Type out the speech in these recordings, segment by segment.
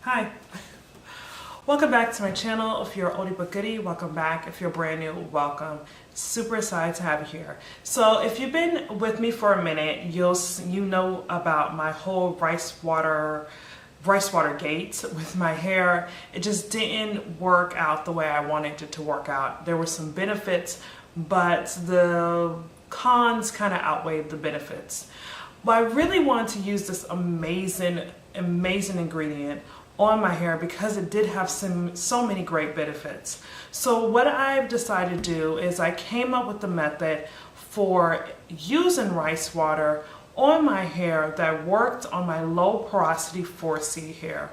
Hi, welcome back to my channel. If you're oldie but goodie, welcome back. If you're brand new, welcome. Super excited to have you here. So if you've been with me for a minute, you know about my whole rice water gate with my hair. It just didn't work out the way I wanted it to work out. There were some benefits, but the cons kind of outweighed the benefits. But I really wanted to use this amazing ingredient on my hair because it did have so many great benefits. So what I've decided to do is I came up with the method for using rice water on my hair that worked on my low porosity 4C hair.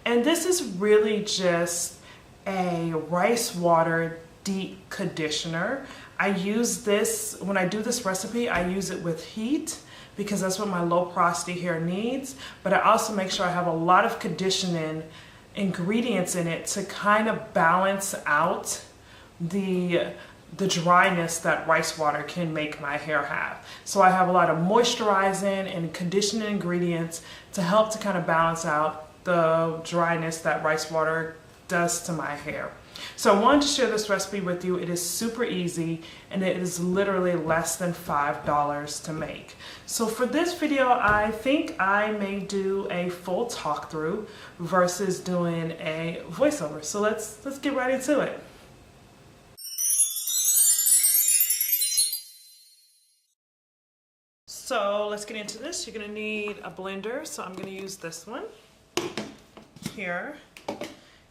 And this is really just a rice water deep conditioner. I use this, when I do this recipe, I use it with heat because that's what my low porosity hair needs. But I also make sure I have a lot of conditioning ingredients in it to kind of balance out the dryness that rice water can make my hair have. So I have a lot of moisturizing and conditioning ingredients to help to kind of balance out the dryness that rice water does to my hair. So I wanted to share this recipe with you. It is super easy and it is literally less than $5 to make. So for this video, I think I may do a full talk through versus doing a voiceover. So let's get right into it. So let's get into this. You're gonna need a blender. So I'm gonna use this one here.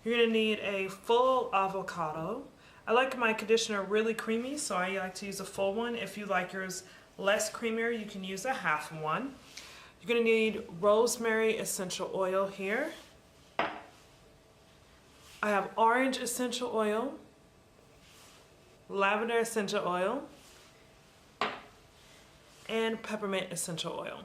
You're gonna need a full avocado. I like my conditioner really creamy, so I like to use a full one. If you like yours less creamier, you can use a half one. You're gonna need rosemary essential oil here. I have orange essential oil, lavender essential oil, and peppermint essential oil.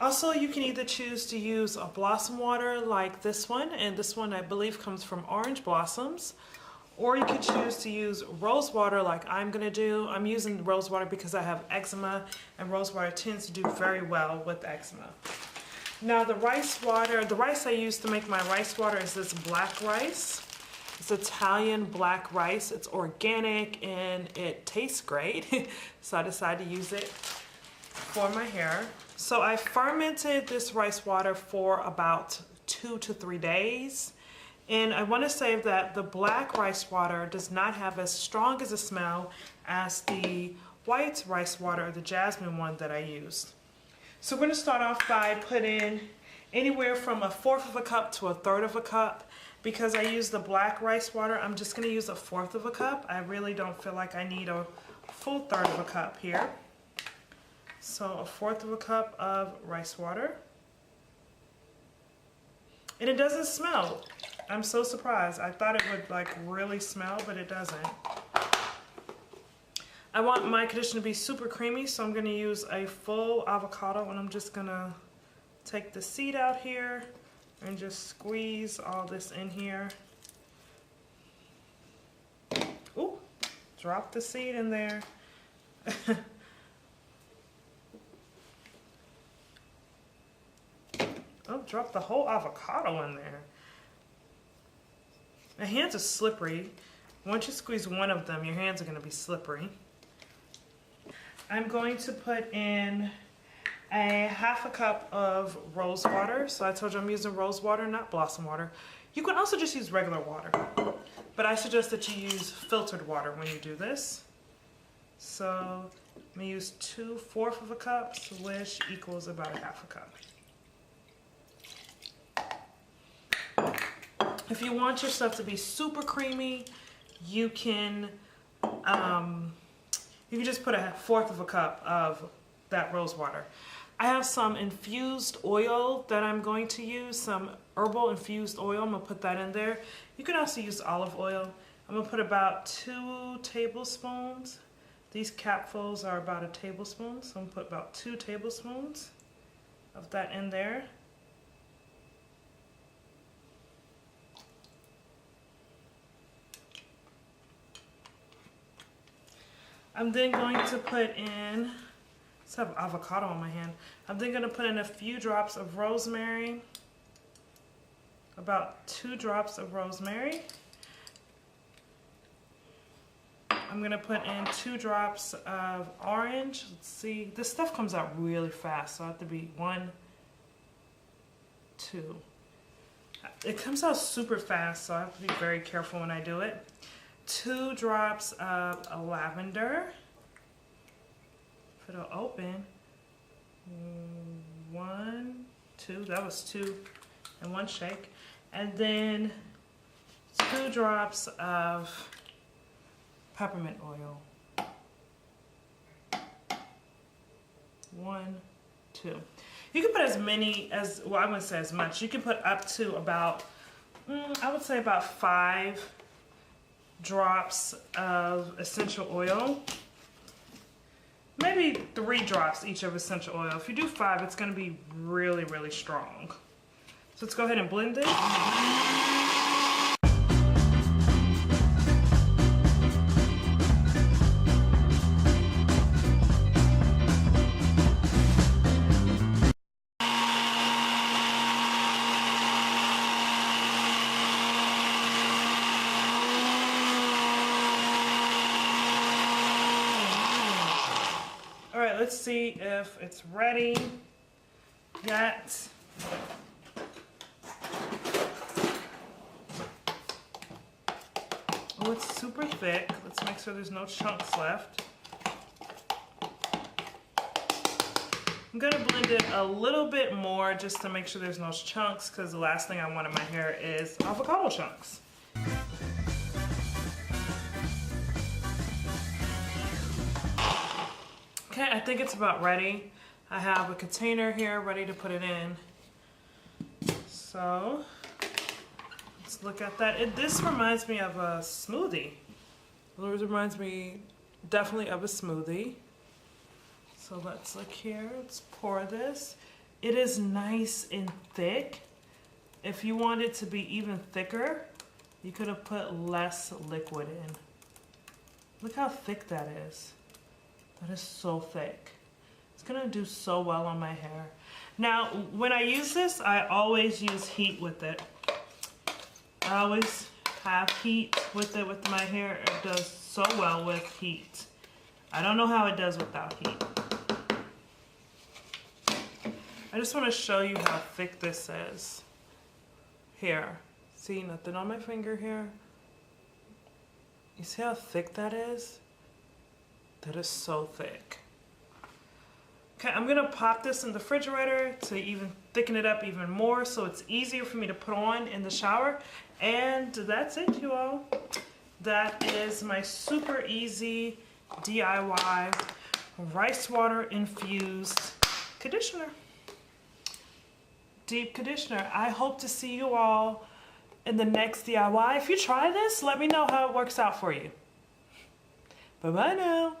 Also, you can either choose to use a blossom water like this one, and this one I believe comes from orange blossoms, or you could choose to use rose water like I'm gonna do. I'm using rose water because I have eczema, and rose water tends to do very well with eczema. Now the rice I use to make my rice water is this black rice. It's Italian black rice. It's organic and it tastes great. So I decided to use it for my hair. So I fermented this rice water for about 2 to 3 days. And I want to say that the black rice water does not have as strong as a smell as the white rice water or the jasmine one that I used. So we're going to start off by putting anywhere from 1/4 cup to 1/3 cup. Because I use the black rice water, I'm just going to use 1/4 cup. I really don't feel like I need a full 1/3 cup here. So 1/4 cup of rice water. And it doesn't smell. I'm so surprised. I thought it would like really smell, but it doesn't. I want my conditioner to be super creamy, so I'm going to use a full avocado, and I'm just going to take the seed out here and just squeeze all this in here. Ooh, drop the seed in there. Oh, drop the whole avocado in there. My hands are slippery. Once you squeeze one of them, your hands are going to be slippery. I'm going to put in a 1/2 cup of rose water. So I told you I'm using rose water, not blossom water. You can also just use regular water, but I suggest that you use filtered water when you do this. So I'm going to use 2/4 cups, which equals about a 1/2 cup. If you want your stuff to be super creamy, you can just put 1/4 cup of that rose water. I have some infused oil that I'm going to use, some Herbal infused oil. I'm going to put that in there. You can also use olive oil. I'm going to put about 2 tablespoons. These capfuls are about a tablespoon, so I'm going to put about 2 tablespoons of that in there. I'm then going to put in have avocado on my hand. I'm then gonna put in a few drops of rosemary. About 2 drops of rosemary. I'm gonna put in 2 drops of orange. Let's see, this stuff comes out really fast, so I have to be 1, 2. It comes out super fast, so I have to be very careful when I do it. 2 drops of lavender. If it'll open. 1, 2, that was 2 and 1 shake. And then 2 drops of peppermint oil. 1, 2. You can put as many as, well, I wouldn't say as much. You can put up to about, I would say about 5 drops of essential oil. Maybe 3 drops each of essential oil. If you do 5, it's going to be really, really strong. So let's go ahead and blend it. All right, let's see if it's ready yet. Oh, it's super thick. Let's make sure there's no chunks left. I'm gonna blend it a little bit more just to make sure there's no chunks, because the last thing I want in my hair is avocado chunks. Okay, I think it's about ready. I have a container here ready to put it in. So let's look at that. This reminds me of a smoothie. It reminds me definitely of a smoothie. So let's look here. Let's pour this. It is nice and thick. If you want it to be even thicker, you could have put less liquid in. Look how thick that is. That is so thick. It's gonna do so well on my hair. Now, when I use this, I always use heat with it. I always have heat with it with my hair. It does so well with heat. I don't know how it does without heat. I just want to show you how thick this is. Here, see, nothing on my finger here. You see how thick that is? That is so thick. Okay, I'm gonna pop this in the refrigerator to even thicken it up even more so it's easier for me to put on in the shower. And that's it, you all. That is my super easy DIY rice water infused conditioner. Deep conditioner. I hope to see you all in the next DIY. If you try this, let me know how it works out for you. Bye-bye now.